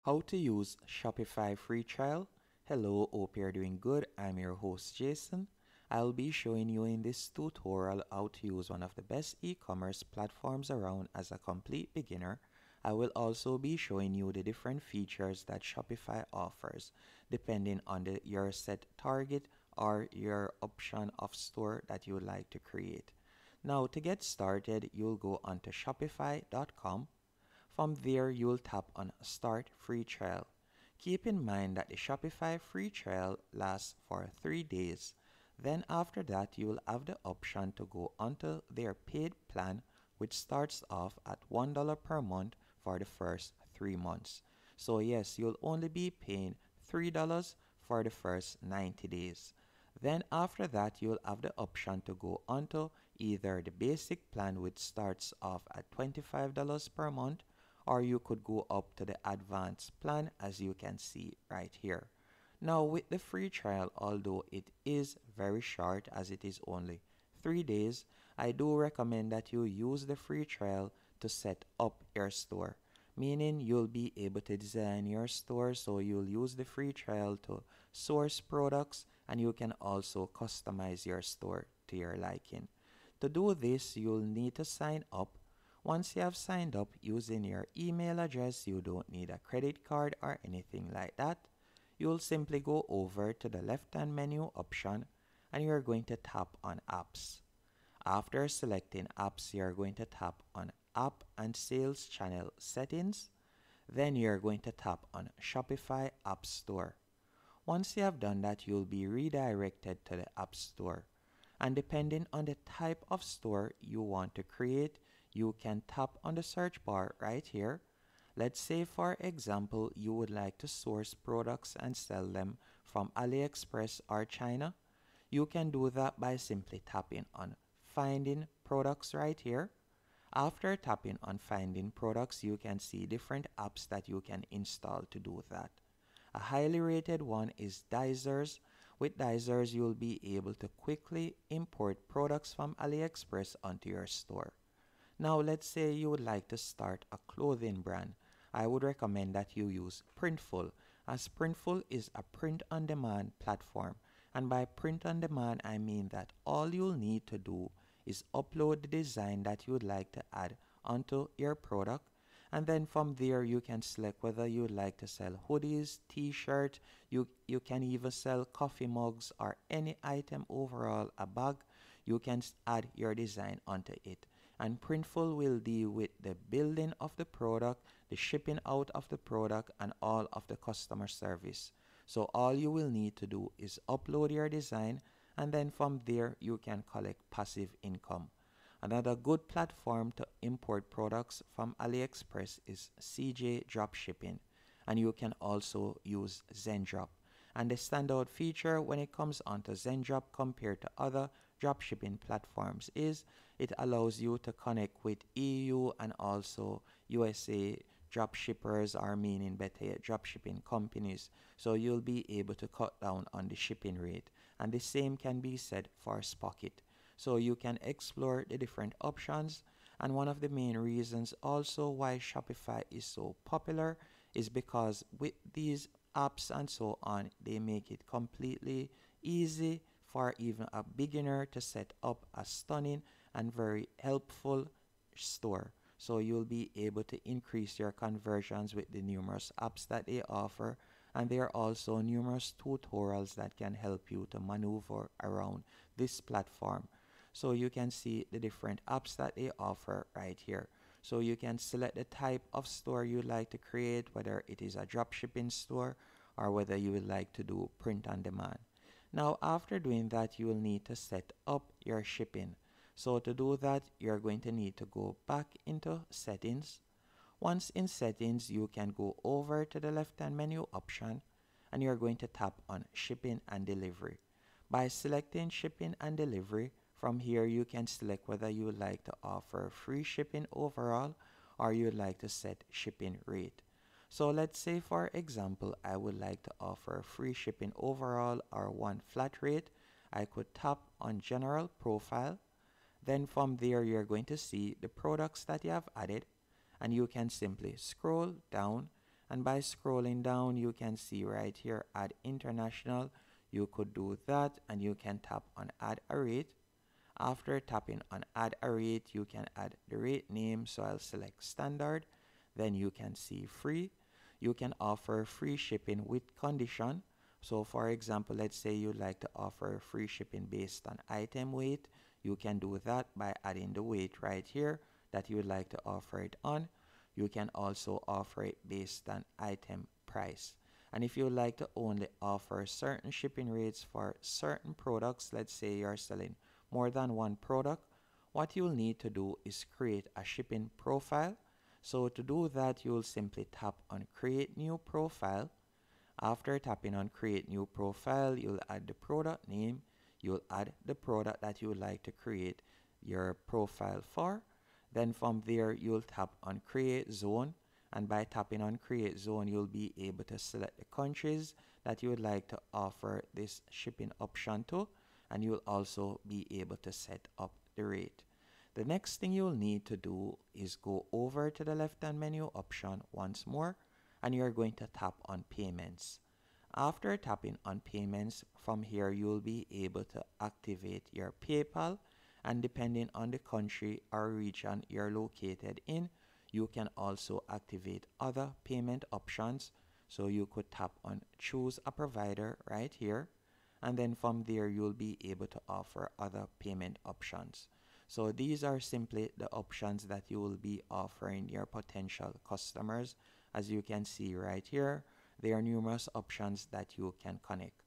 How to use Shopify free trial. Hello, hope you're doing good. I'm your host Jason. I'll be showing you in this tutorial how to use one of the best e-commerce platforms around as a complete beginner. I will also be showing you the different features that Shopify offers depending on your set target or your option of store that you would like to create. Now to get started, you'll go onto shopify.com. From there, you'll tap on Start Free Trial. Keep in mind that the Shopify free trial lasts for 3 days. Then after that, you will have the option to go onto their paid plan, which starts off at $1 per month for the first 3 months. So yes, you'll only be paying $3 for the first 90 days. Then after that, you'll have the option to go onto either the basic plan, which starts off at $25 per month, or you could go up to the advanced plan as you can see right here. Now with the free trial, although it is very short as it is only 3 days, I do recommend that you use the free trial to set up your store, meaning you'll be able to design your store, so you'll use the free trial to source products and you can also customize your store to your liking. To do this, you'll need to sign up. Once you have signed up using your email address, you don't need a credit card or anything like that. You'll simply go over to the left-hand menu option and you're going to tap on Apps. After selecting Apps, you're going to tap on App and Sales Channel Settings. Then you're going to tap on Shopify App Store. Once you have done that, you'll be redirected to the App Store. And depending on the type of store you want to create, you can tap on the search bar right here. Let's say, for example, you would like to source products and sell them from AliExpress or China. You can do that by simply tapping on Finding Products right here. After tapping on Finding Products, you can see different apps that you can install to do that. A highly rated one is Dizers. With Dizers, you'll be able to quickly import products from AliExpress onto your store. Now let's say you would like to start a clothing brand. I would recommend that you use Printful, as Printful is a print-on-demand platform. And by print-on-demand, I mean that all you'll need to do is upload the design that you would like to add onto your product. And then from there, you can select whether you would like to sell hoodies, t-shirts, you can even sell coffee mugs or any item overall, a bag. You can add your design onto it. And Printful will deal with the building of the product, the shipping out of the product, and all of the customer service. So all you will need to do is upload your design, and then from there you can collect passive income. Another good platform to import products from AliExpress is CJ Dropshipping, and you can also use Zendrop. And the standout feature when it comes onto Zendrop compared to other dropshipping platforms is it allows you to connect with EU and also USA dropshippers, or meaning better yet dropshipping companies, so you'll be able to cut down on the shipping rate. And the same can be said for Spocket. So you can explore the different options. And one of the main reasons also why Shopify is so popular is because with these apps and so on, they make it completely easy for even a beginner to set up a stunning and very helpful store. So you'll be able to increase your conversions with the numerous apps that they offer. And there are also numerous tutorials that can help you to maneuver around this platform. So you can see the different apps that they offer right here. So you can select the type of store you'd like to create, whether it is a dropshipping store or whether you would like to do print on demand. Now after doing that, you will need to set up your shipping. So to do that, you're going to need to go back into settings. Once in settings, you can go over to the left-hand menu option and you're going to tap on shipping and delivery. By selecting shipping and delivery, from here you can select whether you would like to offer free shipping overall or you would like to set shipping rate. So let's say, for example, I would like to offer free shipping overall or one flat rate. I could tap on general profile. Then from there, you're going to see the products that you have added, and you can simply scroll down And by scrolling down, you can see right here, add international. You could do that, and you can tap on add a rate. After tapping on add a rate, you can add the rate name. So I'll select standard. Then you can see free. You can offer free shipping with condition. So for example, let's say you'd like to offer free shipping based on item weight. You can do that by adding the weight right here that you would like to offer it on. You can also offer it based on item price. And if you would like to only offer certain shipping rates for certain products, let's say you're selling more than one product, what you'll need to do is create a shipping profile. So to do that, you'll simply tap on create new profile. After tapping on create new profile, you'll add the product name. You'll add the product that you would like to create your profile for. Then from there, you'll tap on create zone. And by tapping on create zone, you'll be able to select the countries that you would like to offer this shipping option to. And you'll also be able to set up the rate. The next thing you'll need to do is go over to the left-hand menu option once more, and you're going to tap on payments. After tapping on payments, from here you'll be able to activate your PayPal, and depending on the country or region you're located in, you can also activate other payment options. So you could tap on choose a provider right here, and then from there you'll be able to offer other payment options. So these are simply the options that you will be offering your potential customers. As you can see right here, there are numerous options that you can connect.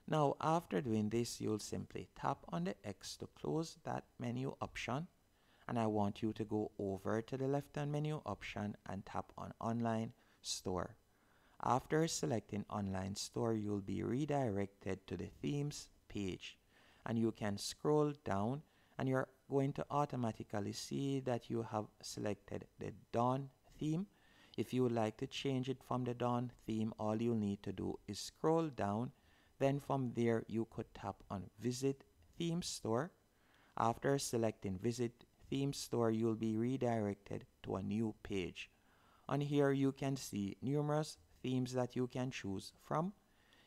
Now after doing this, you'll simply tap on the X to close that menu option, and I want you to go over to the left-hand menu option and tap on online store. After selecting online store, you'll be redirected to the themes page, and you can scroll down, and you're going to automatically see that you have selected the Dawn theme. If you would like to change it from the Dawn theme, all you need to do is scroll down. Then from there, you could tap on Visit Theme Store. After selecting Visit Theme Store, you'll be redirected to a new page. On here, you can see numerous themes that you can choose from.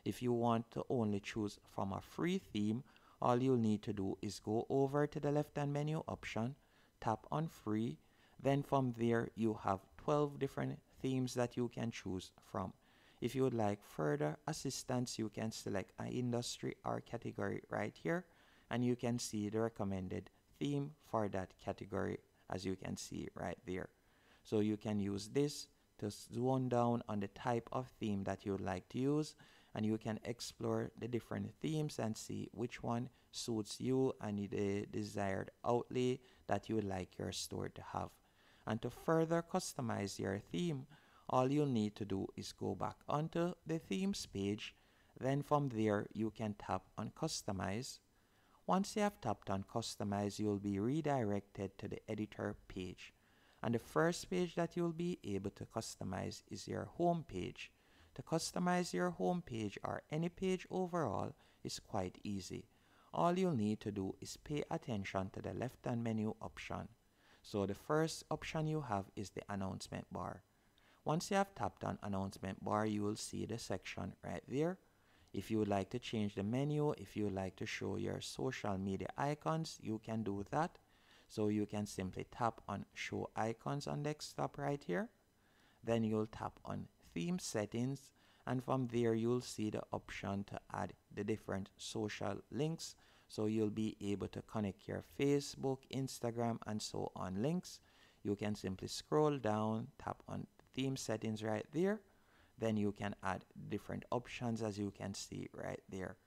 If you want to only choose from a free theme, all you'll need to do is go over to the left-hand menu option, tap on free. Then from there, you have 12 different themes that you can choose from. If you would like further assistance, you can select an industry or category right here, and you can see the recommended theme for that category, as you can see right there. So you can use this to zone down on the type of theme that you would like to use, and you can explore the different themes and see which one suits you and the desired outlay that you would like your store to have. And to further customize your theme, all you'll need to do is go back onto the themes page. Then from there, you can tap on customize. Once you have tapped on customize, you'll be redirected to the editor page. And the first page that you'll be able to customize is your home page. To customize your home page or any page overall is quite easy. All you'll need to do is pay attention to the left-hand menu option. So the first option you have is the announcement bar. Once you have tapped on announcement bar, you will see the section right there. If you would like to change the menu, if you would like to show your social media icons, you can do that. So you can simply tap on show icons on desktop right here. Then you'll tap on theme settings, and from there you'll see the option to add the different social links. So you'll be able to connect your Facebook, Instagram, and so on links. You can simply scroll down, tap on theme settings right there. Then you can add different options, as you can see right there.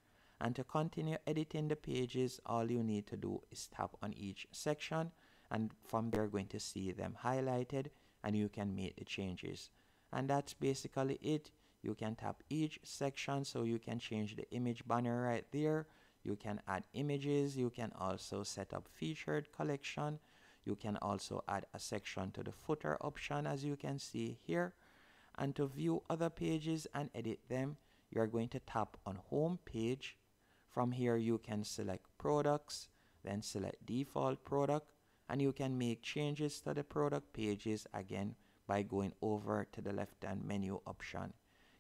And to continue editing the pages, all you need to do is tap on each section, and from there you're going to see them highlighted, and you can make the changes. And that's basically it. You can tap each section, so you can change the image banner right there. You can add images. You can also set up featured collection. You can also add a section to the footer option, as you can see here. And to view other pages and edit them, you're going to tap on home page. From here, you can select products, then select default product, and you can make changes to the product pages again by going over to the left-hand menu option.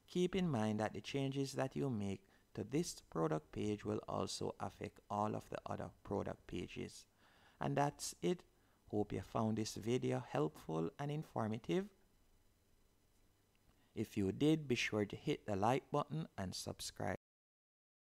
Keep in mind that the changes that you make to this product page will also affect all of the other product pages. And that's it. Hope you found this video helpful and informative. If you did, be sure to hit the like button and subscribe.